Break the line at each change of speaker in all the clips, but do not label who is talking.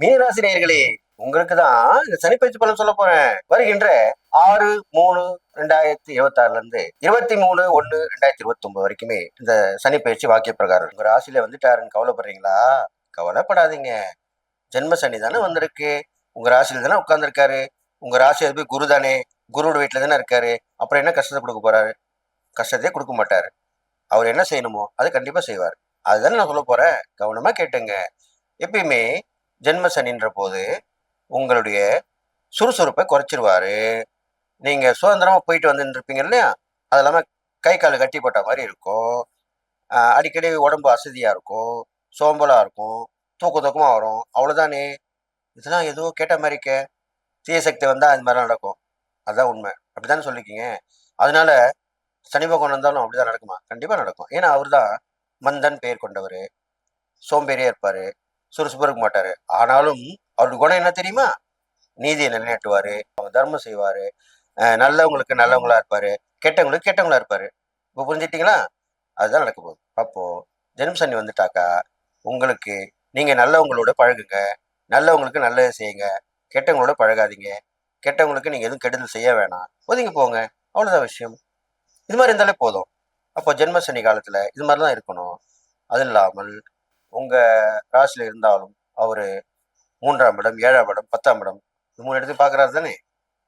மீனராசினியர்களே, உங்களுக்கு தான் இந்த சனிப்பயிற்சி பலன் சொல்ல போறேன். வருகின்ற 6/3/2026 இருந்து 23/1/2029 வரைக்குமே இந்த சனிப்பயிற்சி வாக்கிய பிரகாரம் உங்க ராசியில வந்துட்டாருன்னு கவலைப்படுறீங்களா? கவலைப்படாதீங்க. ஜென்ம சனி தானே வந்திருக்கு. உங்க ராசியில தானே உட்கார்ந்துருக்காரு. உங்க ராசி அது போய் குரு தானே. குருவோட வீட்டுல தானே இருக்காரு. அப்புறம் என்ன கஷ்டத்தை கொடுக்க போறாரு? கஷ்டத்தையே கொடுக்க மாட்டாரு. அவர் என்ன செய்யணுமோ அதை கண்டிப்பா செய்வார். அதுதானே நான் சொல்ல போறேன். கவனமா கேட்டுங்க. எப்பயுமே ஜென்ம சனின்ற போது உங்களுடைய சுறுசுறுப்பை குறைச்சிருவாரு. நீங்க சுதந்திரமா போயிட்டு வந்துட்டு இருப்பீங்க இல்லையா? அது இல்லாம கை கால் கட்டி போட்ட மாதிரி இருக்கும். அடிக்கடி உடம்பு அசதியா இருக்கும், சோம்பலா இருக்கும், தூக்கமா வரும். அவ்வளவுதானே. இதெல்லாம் ஏதோ கேட்ட மாதிரி தீய சக்தி வந்தா அது மாதிரிலாம் நடக்கும். அதுதான் உண்மை. அப்படித்தானே சொல்லிருக்கீங்க. அதனால சனி பகவான் வந்தாலும் அப்படிதான் நடக்குமா? கண்டிப்பா நடக்கும். ஏன்னா அவர் தான் மந்தன் பெயர் கொண்டவர். சோம்பேறியா இருப்பாரு, சுறுசுறுப்பா இருக்க மாட்டாரு. ஆனாலும் அவருடைய குணம் என்ன தெரியுமா? நீதியை நிலைநாட்டுவாரு, அவங்க தர்மம் செய்வாரு, நல்லவங்களுக்கு நல்லவங்களா இருப்பாரு, கெட்டவங்களுக்கு கெட்டவங்களா இருப்பாரு. இப்போ புரிஞ்சுட்டீங்களா? அதுதான் நடக்க போகுது. அப்போ ஜென்ம சனி வந்துட்டாக்கா உங்களுக்கு நீங்க நல்லவங்களோட பழகுங்க, நல்லவங்களுக்கு நல்லது செய்யுங்க, கெட்டவங்களோட பழகாதீங்க, கெட்டவங்களுக்கு நீங்க எதுவும் கெடுதல் செய்ய வேணாம், ஒதுங்கி போங்க. அவ்வளவுதான் விஷயம். இது மாதிரி இருந்தாலே போதும். அப்போ ஜென்ம சனி காலத்துல இது மாதிரிலாம் இருக்கணும். அது இல்லாமல் உங்க ராசியில இருந்தாலும் அவரு 3ஆம் இடம், 7ஆம் இடம், 10ஆம் இடம், இது 3 இடத்தையும் பார்க்கறாரு தானே.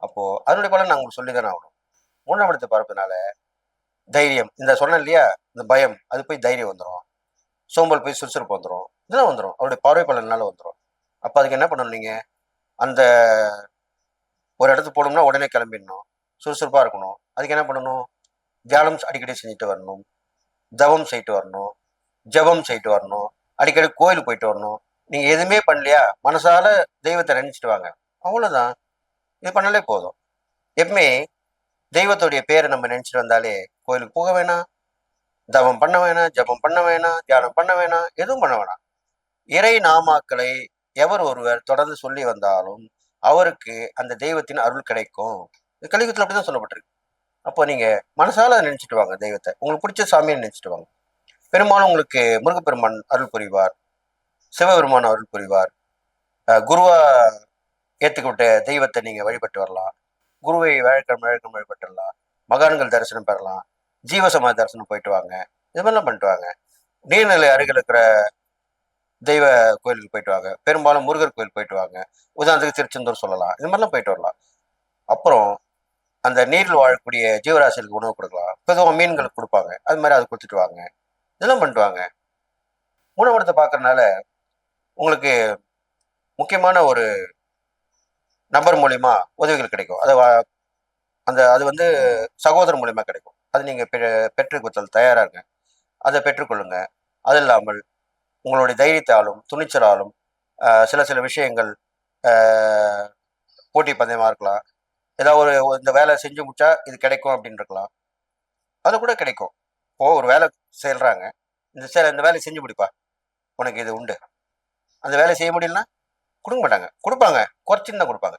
அப்போ அதனுடைய பலன் நான் உங்களுக்கு சொல்லி தானே ஆகணும். 3ஆம் இடத்தை பார்ப்பதுனால தைரியம், இந்த சொன்னேன் இல்லையா, இந்த பயம் அது போய் தைரியம் வந்துடும். சோம்பல் போய் சுறுசுறுப்பு வந்துடும். இதெல்லாம் வந்துடும். அவருடைய பார்வை பலனால வந்துடும். அப்போ அதுக்கு என்ன பண்ணணும் நீங்க? அந்த ஒரு இடத்துக்கு போகணும்னா உடனே கிளம்பிடணும். சுறுசுறுப்பா இருக்கணும். அதுக்கு என்ன பண்ணணும்? தியானம் அடிக்கடி செஞ்சுட்டு வரணும், தவம் செய்யிட்டு வரணும், ஜபம் செய்யிட்டு வரணும், அடிக்கடி கோயிலுக்கு போயிட்டு வரணும். நீங்க எதுவுமே பண்ணலையா, மனசால தெய்வத்தை நினைச்சிட்டு வாங்க. அவ்வளவுதான். இது பண்ணாலே போதும். எப்பவுமே தெய்வத்துடைய பேரை நம்ம நினைச்சிட்டு வந்தாலே கோயிலுக்கு போக வேணாம், தவம் பண்ண வேணாம், ஜபம் பண்ண வேணாம், தியானம் பண்ண வேணாம், எதுவும் பண்ண வேணாம். இறை நாமாக்களை எவர் ஒருவர் தொடர்ந்து சொல்லி வந்தாலும் அவருக்கு அந்த தெய்வத்தின் அருள் கிடைக்கும். இது கலியுகத்தில் அப்படிதான் சொல்லப்பட்டிருக்கு. அப்போ நீங்க மனசால நினைச்சிட்டு வாங்க தெய்வத்தை. உங்களுக்கு பிடிச்ச சாமியை நினைச்சிட்டு வாங்க. பெரும்பாலும் உங்களுக்கு முருகப்பெருமான் அருள் புரிவார், சிவபெருமான் அருள் புரிவார். குருவா ஏத்துக்கிட்ட தெய்வத்தை நீங்க வழிபட்டு வரலாம். குருவை வழக்கம் வழிபட்டுடலாம். மகான்கள் தரிசனம் பெறலாம். ஜீவசமாதி தரிசனம் போயிட்டு வாங்க. இது மாதிரிலாம் பண்ணிட்டு வாங்க. நீர்நிலை அருகில் இருக்கிற தெய்வ கோயிலுக்கு போயிட்டு வாங்க. பெரும்பாலும் முருகர் கோயில் போயிட்டு வாங்க. உதாரணத்துக்கு திருச்செந்தூர் சொல்லலாம். இது மாதிரிலாம் போயிட்டு வரலாம். அப்புறம் அந்த நீரில் வாழக்கூடிய ஜீவராசிகளுக்கு உணவு கொடுக்கலாம். பொதுவாக மீன்களுக்கு கொடுப்பாங்க. அது மாதிரி அதை கொடுத்துட்டு வாங்க. இதெல்லாம் பண்ணிட்டு வாங்க. உணவடத்தை பார்க்கறதுனால உங்களுக்கு முக்கியமான ஒரு நபர் மூலியமா உதவிகள் கிடைக்கும். அது வந்து சகோதரர் மூலியமா கிடைக்கும். அது நீங்க பெற்றுக்கொள்ள தயாரா இருங்க. அதை பெற்றுக்கொள்ளுங்க. அது இல்லாமல் உங்களுடைய தைரியத்தாலும் துணிச்சலாலும் சில சில விஷயங்கள், போட்டி பந்தயமா இருக்கலாம், ஏதாவது இந்த வேலை செஞ்சு முடிச்சா இது கிடைக்கும் அப்படின்னு இருக்கலாம். அது கூட கிடைக்கும். இப்போ ஒரு வேலை செய்யறாங்க, இந்த வேலையை செஞ்சு முடிப்பா, உனக்கு இது உண்டு. அந்த வேலையை செய்ய முடியலன்னா கொடுக்க மாட்டாங்க. கொடுப்பாங்க, குறைச்சின்னு தான் கொடுப்பாங்க.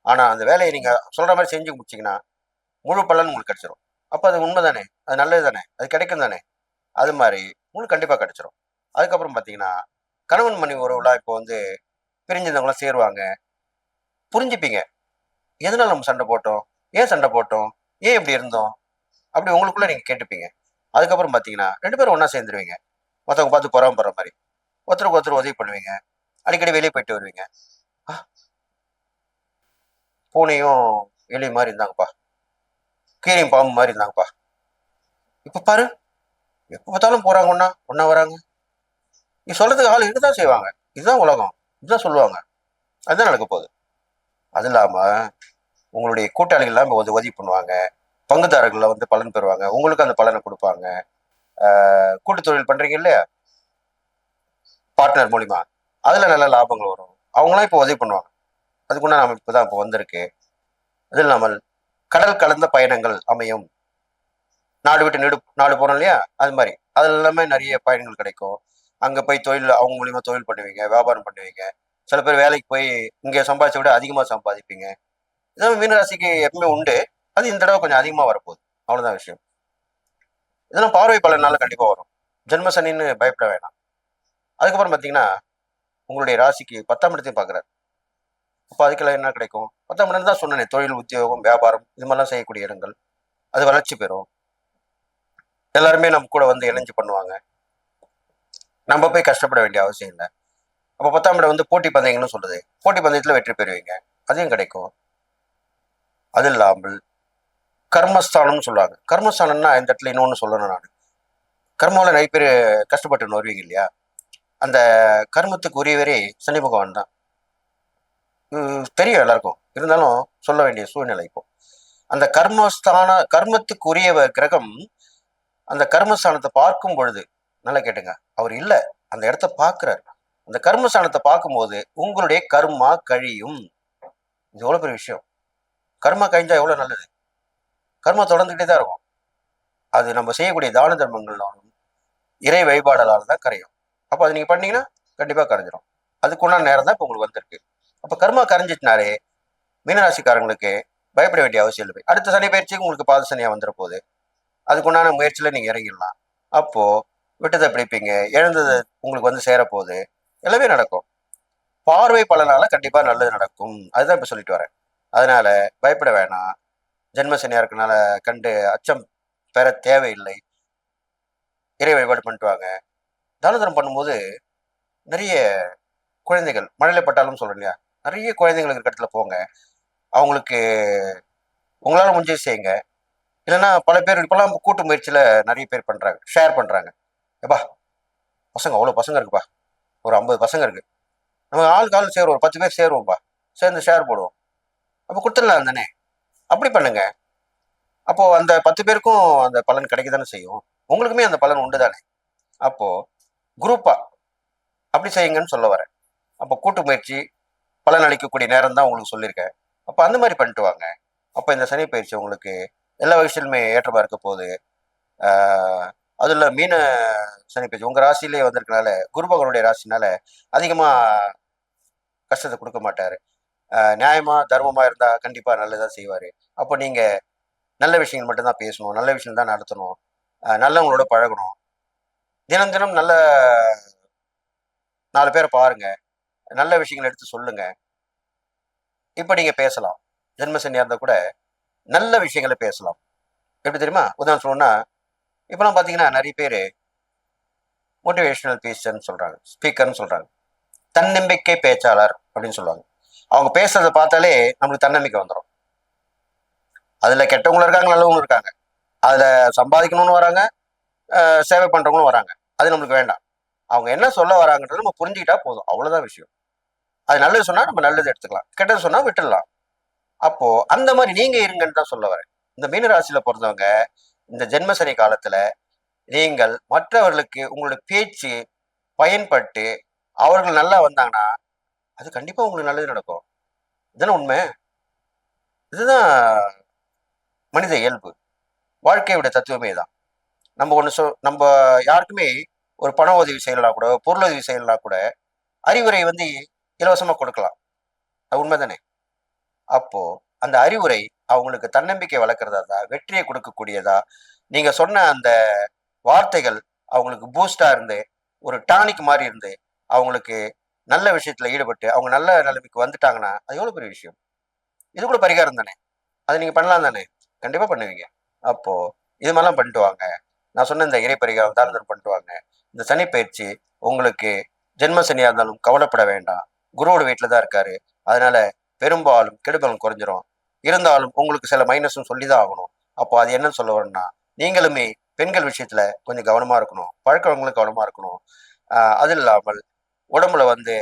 ஆனா அந்த வேலையை நீங்க சொல்ற மாதிரி செஞ்சு முடிச்சீங்கன்னா முழு பலன் உங்களுக்கு கிடைச்சிடும். அப்போ அது உண்மை தானே, அது நல்லது தானே, அது கிடைக்கும் தானே. அது மாதிரி உங்களுக்கு கண்டிப்பா கிடைச்சிடும். அதுக்கப்புறம் பார்த்தீங்கன்னா கணவன் மனைவி உறவுலாம் இப்போ வந்து பிரிஞ்சிருந்தவங்களாம் சேருவாங்க. புரிஞ்சுப்பீங்க. எதனால நம்ம சண்டை போட்டோம், ஏன் சண்டை போட்டோம், ஏன் இப்படி இருந்தோம், அப்படி உங்களுக்குள்ள நீங்க கேட்டுப்பீங்க. அதுக்கப்புறம் பார்த்தீங்கன்னா 2 பேரும் ஒன்றா சேர்ந்துருவீங்க. மற்றவங்க பார்த்து பொறாமப்படுற மாதிரி ஒருத்தருக்கு ஒருத்தர் உதவி பண்ணுவீங்க. அடிக்கடி வெளியே போயிட்டு வருவீங்க. பூனையும் எலி மாதிரி இருந்தாங்கப்பா, கீரையும் பாம்பு மாதிரி இருந்தாங்கப்பா. இப்போ பாரு, எப்போ பார்த்தாலும் போறாங்க, ஒன்னா ஒன்னா வராங்க. நீ சொல்றதுக்கு ஆள் இருக்குதான் செய்வாங்க. இதுதான் உலகம், இதுதான் சொல்லுவாங்க. அதுதான் நடக்க போகுது. அது இல்லாம உங்களுடைய கூட்டாளிகள் எல்லாம் வந்து உதவி பண்ணுவாங்க. பங்குதாரர்கள் வந்து பலன் பெறுவாங்க. உங்களுக்கு அந்த பலனை கொடுப்பாங்க. கூட்டு தொழில் பண்றீங்க இல்லையா, பார்ட்னர் மூலியமா, அதுல நல்ல லாபங்கள் வரும். அவங்களாம் இப்போ உதவி பண்ணுவாங்க. அதுக்குன்னா அமைப்பு தான் இப்போ வந்திருக்கு. அது இல்லாமல் கடல் கலந்த பயணங்கள் அமையும். நாடு விட்டு நாடு போறோம் இல்லையா, அது மாதிரி அது எல்லாமே நிறைய பயணங்கள் கிடைக்கும். அங்க போய் தொழில் அவங்க மூலியமா தொழில் பண்ணுவீங்க, வியாபாரம் பண்ணுவீங்க. சில பேர் வேலைக்கு போய் இங்க சம்பாதிச்ச விட அதிகமா சம்பாதிப்பீங்க. இதெல்லாம் மீனராசிக்கு எப்பவுமே உண்டு. அது இந்த தடவை கொஞ்சம் அதிகமா வரப்போகுது. அவ்வளவுதான் விஷயம். இதெல்லாம் பார்வை பலனால கண்டிப்பா வரும். ஜென்ம சனின்னு பயப்பட வேணாம். அதுக்கப்புறம் பாத்தீங்கன்னா உங்களுடைய ராசிக்கு 10ஆம் இடத்தையும் பார்க்குறாரு. அப்போ அதுக்கெல்லாம் என்ன கிடைக்கும்? 10ஆம் இடம் தான் சொன்னேனே, தொழில், உத்தியோகம், வியாபாரம் இது மாதிரிலாம் செய்யக்கூடிய இடங்கள். அது வளர்ச்சி பெறும். எல்லாருமே நம்ம கூட வந்து இணைஞ்சு பண்ணுவாங்க. நம்ம போய் கஷ்டப்பட வேண்டிய அவசியம் இல்லை. அப்போ 10ஆம் இடம் வந்து போட்டி பந்தயங்கள்னு சொல்றது. போட்டி பந்தயத்தில் வெற்றி பெறுவீங்க. அதையும் கிடைக்கும். அது இல்லாமல் கர்மஸ்தானம்னு சொல்லுவாங்க. கர்மஸ்தானம்னா இந்த இடத்துல இன்னொன்று சொல்லணும் நான். கர்மாவில் நிறைய பேர் கஷ்டப்பட்டு வருவீங்க இல்லையா? அந்த கர்மத்துக்கு உரியவரே சனி பகவான் தான். தெரியும் எல்லாருக்கும். இருந்தாலும் சொல்ல வேண்டிய சூழ்நிலை இப்போ. அந்த கர்மத்துக்கு உரியவ கிரகம் அந்த கர்மஸ்தானத்தை பார்க்கும் பொழுது, நல்லா கேட்டுங்க, அவர் இல்ல, அந்த இடத்த பார்க்கிறார். அந்த கர்மஸ்தானத்தை பார்க்கும்போது உங்களுடைய கர்மா கழியும். இது எவ்வளவு பெரிய விஷயம். கர்மா கழிஞ்சா எவ்வளவு நல்லது. கர்மா தொடர்ந்துகிட்டே தான் இருக்கும். அது நம்ம செய்யக்கூடிய தான தர்மங்களாலும் இறை வழிபாடலால் தான் கரையும். அப்போ அது நீங்க பண்ணீங்கன்னா கண்டிப்பா கரைஞ்சிடும். அதுக்குண்டான நேரம் தான் இப்போ உங்களுக்கு வந்திருக்கு. அப்போ கர்மா கரைஞ்சிட்டுனாலே மீனராசிக்காரங்களுக்கு பயப்பட வேண்டிய அவசியம் இல்லை. அடுத்த சனி பயிற்சிக்கு உங்களுக்கு பாத சனியா வந்துட போகுது. அதுக்குண்டான முயற்சியில நீங்க இறங்கிடலாம். அப்போ விட்டதை பிடிப்பீங்க, இழந்தது உங்களுக்கு வந்து சேரப்போகுது, எல்லாமே நடக்கும். பார்வை பலனால கண்டிப்பா நல்லது நடக்கும். அதுதான் இப்ப சொல்லிட்டு வரேன். அதனால பயப்பட வேணாம். ஜென்ம சனியா இருக்கனால கண்டு அச்சம் பெற தேவையில்லை. இறை வழிபாடு பண்ணிட்டு வாங்க. தான தர்மம் பண்ணும்போது நிறைய குழந்தைகள் மழையில பட்டாலும் சொல்றேன் இல்லையா, நிறைய குழந்தைகள் இருக்கிற இடத்துல போங்க. அவங்களுக்கு உங்களால முடிஞ்சது செய்யுங்க. இல்லைன்னா பல பேர் இப்பெல்லாம் கூட்டு முயற்சியில நிறைய பேர் பண்றாங்க, ஷேர் பண்றாங்க. எப்பா பசங்க அவ்வளோ பசங்க இருக்குப்பா, ஒரு 50 பசங்க இருக்கு, நம்ம ஆளுக்கு ஆள் சேருவோம், ஒரு 10 பேர் சேருவோம்ப்பா, சேர்ந்து ஷேர் போடுவோம், அப்போ கொடுத்துடலாம் தானே. அப்படி பண்ணுங்க. அப்போ அந்த 10 பேருக்கும் அந்த பலன் கிடைக்க தானே செய்யும். உங்களுக்குமே அந்த பலன் உண்டு தானே. அப்போ குரூப்பா அப்படி செய்யுங்கன்னு சொல்ல வரேன். அப்போ கூட்டு முயற்சி பலன் அளிக்கக்கூடிய நேரம் தான் உங்களுக்கு சொல்லியிருக்கேன். அப்போ அந்த மாதிரி பண்ணிட்டு வாங்க. அப்போ இந்த சனி பயிற்சி உங்களுக்கு எல்லா விஷயத்திலுமே ஏற்றமா இருக்க போகுது. அதுல மீன சனி பயிற்சி உங்க ராசியிலே வந்திருக்கனால, குரு பகவானுடைய ராசினால அதிகமா கஷ்டத்தை கொடுக்க மாட்டாரு. நியாயமா தர்மமா இருந்தா கண்டிப்பா நல்லதா செய்வாரு. அப்போ நீங்க நல்ல விஷயங்கள் மட்டும்தான் பேசணும், நல்ல விஷயம் தான் நடத்தணும், நல்லவங்களோட பழகணும். தினம் தினம் நல்ல 4 பேரை பாருங்க, நல்ல விஷயங்களை எடுத்து சொல்லுங்க. இப்ப நீங்க பேசலாம். ஜென்ம சனியா இருந்தா கூட நல்ல விஷயங்களை பேசலாம். எப்படி தெரியுமா? உதாரணம் சொல்லணும்னா, இப்பெல்லாம் பாத்தீங்கன்னா நிறைய பேரு மோட்டிவேஷனல் ஸ்பீச்சர்னு சொல்றாங்க, ஸ்பீக்கர்னு சொல்றாங்க, தன்னம்பிக்கை பேச்சாளர் அப்படின்னு சொல்லுவாங்க. அவங்க பேசுறதை பார்த்தாலே நம்மளுக்கு தன்னம்பிக்கை வந்துடும். அதுல கெட்டவங்களும் இருக்காங்க, நல்லவங்களும் இருக்காங்க. அதுல சம்பாதிக்கணும்னு வராங்க, சேவை பண்றவங்களும் வராங்க. அது நம்மளுக்கு வேண்டாம். அவங்க என்ன சொல்ல வராங்கன்றத நம்ம புரிஞ்சுக்கிட்டா போதும். அவ்வளவுதான் விஷயம். அது நல்லது சொன்னா நம்ம நல்லது எடுத்துக்கலாம், கெட்டது சொன்னா விட்டுடலாம். அப்போ அந்த மாதிரி நீங்க இருங்கன்னு தான் சொல்ல வரேன். இந்த மீனராசியில பிறந்தவங்க இந்த ஜென்மசனி காலத்துல நீங்கள் மற்றவர்களுக்கு உங்களுடைய பேச்சு பயன்பட்டு அவர்கள் நல்லா வந்தாங்கன்னா அது கண்டிப்பா உங்களுக்கு நல்லது நடக்கும். இதுதானே உண்மை. இதுதான் மனித இயல்பு. வாழ்க்கையோட தத்துவமே தான். நம்ம யாருக்குமே ஒரு பண உதவி செய்யலாம் கூட, பொருள் உதவி செய்யலாம் கூட, அறிவுரை வந்து இலவசமா கொடுக்கலாம். அது உண்மைதானே. அப்போ அந்த அறிவுரை அவங்களுக்கு தன்னம்பிக்கை வளர்க்கறதா தான், வெற்றியை கொடுக்கக்கூடியதா, நீங்க சொன்ன அந்த வார்த்தைகள் அவங்களுக்கு பூஸ்டா இருந்து ஒரு டானிக் மாதிரி இருந்து அவங்களுக்கு நல்ல விஷயத்துல ஈடுபட்டு அவங்க நல்ல நிலைமைக்கு வந்துட்டாங்கன்னா அது எவ்வளவு பெரிய விஷயம். இது கூட பரிகாரம் தானே. அதை நீங்க பண்ணலாம் தானே. கண்டிப்பா பண்ணுவீங்க. அப்போ இது மாதிரிலாம் பண்ணிட்டு வாங்க. நான் சொன்ன இந்த இறை பரிகாரம் தாழ்ந்தல் பண்ணிட்டு வாங்க. இந்த சனி பயிற்சி உங்களுக்கு ஜென்ம சனியா இருந்தாலும் கவலைப்பட வேண்டாம். குருவோட வீட்டுல தான் இருக்காரு. அதனால பெரும்பாலும் கெடுபலன் குறைஞ்சிரும். இருந்தாலும் உங்களுக்கு சில மைனஸும் சொல்லிதான் ஆகணும். அப்போ அது என்னன்னு சொல்ல வரணும்னா, நீங்களுமே பெண்கள் விஷயத்துல கொஞ்சம் கவனமா இருக்கணும், பழக்கவங்களும் கவனமா இருக்கணும். அது இல்லாமல் உடம்புல வந்து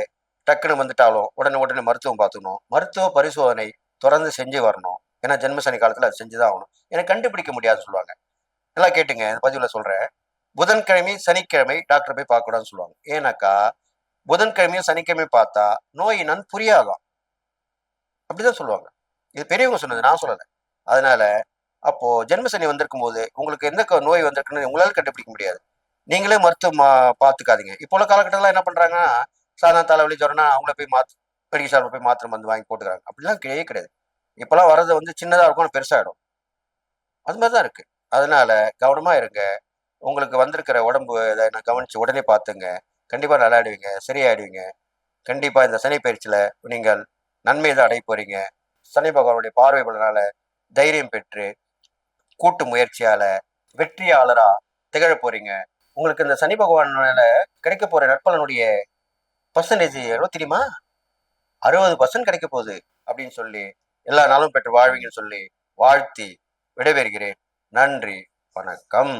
டக்குன்னு வந்துட்டாலும் உடனே உடனே மருத்துவம் பார்த்துக்கணும். மருத்துவ பரிசோதனை தொடர்ந்து செஞ்சு வரணும். ஏன்னா ஜென்ம சனி காலத்துல அது செஞ்சுதான் ஆகணும். எனக்கு கண்டுபிடிக்க முடியாதுன்னு சொல்லுவாங்க. நல்லா கேட்டுங்க, இந்த பதிவுல சொல்றேன். புதன்கிழமை சனிக்கிழமை டாக்டர் போய் பார்க்க கூடாதுன்னு சொல்லுவாங்க. ஏன்னாக்கா புதன்கிழமையும் சனிக்கிழமையும் பார்த்தா நோய் என்னன்னு புரியாதான். அப்படிதான் சொல்லுவாங்க. இது பெரியவங்க சொன்னது, நான் சொல்லலை. அதனால அப்போ ஜென்ம சனி வந்திருக்கும் போது உங்களுக்கு எந்த நோய் வந்திருக்குன்னு உங்களால கண்டுபிடிக்க முடியாது. நீங்களே மருத்துவம் பார்த்துக்காதீங்க. இப்போ உள்ள காலகட்டத்தில் என்ன பண்றாங்கன்னா, சாதாரண தலைவலி ஜுரம்னா அவங்கள போய் மெடிக்கல் ஷாப்ல போய் மாத்திரை மருந்து வாங்கி போட்டுக்கிறாங்க. அப்படிலாம் கிடையவே கிடையாது. இப்பெல்லாம் வர்றது வந்து சின்னதா இருக்கும், பெருசாயிடும். அது மாதிரிதான் இருக்கு. அதனால கவனமா இருங்க. உங்களுக்கு வந்திருக்கிற உடம்பு இதை கவனிச்சு உடனே பார்த்துங்க. கண்டிப்பா நல்லா ஆயிடுவீங்க, சரியாயிடுவீங்க. கண்டிப்பா இந்த சனி பயிற்சியில நீங்கள் நன்மை தான் அடைய போறீங்க. சனி பகவானுடைய பார்வை பலனால தைரியம் பெற்று கூட்டு முயற்சியால வெற்றியாளரா திகழ போறீங்க. உங்களுக்கு இந்த சனி பகவானால கிடைக்க போற நற்பலனுடைய பர்சன்டேஜ் எவ்வளவு தெரியுமா? 60% கிடைக்க போகுது அப்படின்னு சொல்லி எல்லா நாளும் பெற்று வாழ்வீங்கன்னு சொல்லி வாழ்த்தி விடைபெறுகிறேன். நன்றி, வணக்கம்.